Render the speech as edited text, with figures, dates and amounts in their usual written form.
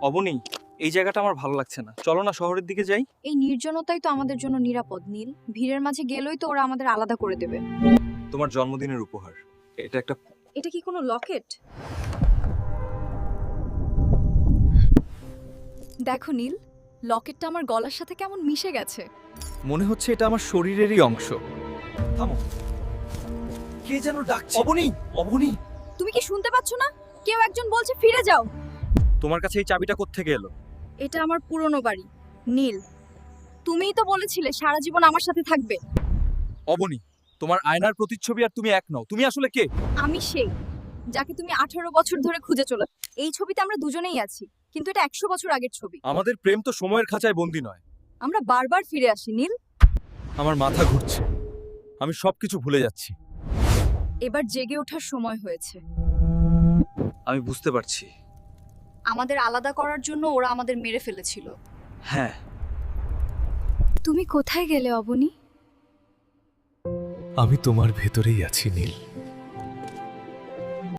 অবনী, এই জায়গাটা আমার ভালো লাগছে না, চলো না শহরের দিকে যাই। এই নির্জনতাই তো আমাদের জন্য নিরাপদ, নীল। ভিড়ের মাঝে গেলেই তো ওরা আমাদের আলাদা করে দেবে। তোমার জন্মদিনের উপহার, এটা একটা। এটা কি কোনো লকেট? দেখো নীল, লকেটটা আমার গলার সাথে কেমন মিশে গেছে। মনে হচ্ছে এটা আমার শরীরেরই অংশ। থামো, কে যেন ডাকছে। অবনী, অবনী, তুমি কি শুনতে পাচ্ছ না? কেউ একজন বলছে ফিরে যাও। তোমার কাছে এই চাবিটা কোত্থেকে এলো? এটা আমার পুরনো বাড়ি, নীল। তুমিই তো বলেছিলে সারা জীবন আমার সাথে থাকবে। অবনী, তোমার আয়নার প্রতিচ্ছবি আর তুমি এক নও। তুমি আসলে কে? আমি সেই যাকে তুমি 18 বছর ধরে খুঁজে চলে। এই ছবিতে আমরা দুজনেই আছি, কিন্তু এটা 100 বছর আগের ছবি। আমাদের প্রেম তো সময়ের খাঁচায় বন্দী নয়। আমরা বারবার ফিরে আসি নীল। আমার মাথা ঘুরছে, আমি সবকিছু ভুলে যাচ্ছি। এবার জেগে ওঠার সময় হয়েছে। আমি বুঝতে পারছি। আমাদের আলাদা করার জন্য ওরা আমাদের মেরে ফেলেছিল। হ্যাঁ, তুমি কোথায় গেলে অবনী? আমি তোমার ভেতরেই আছি নীল।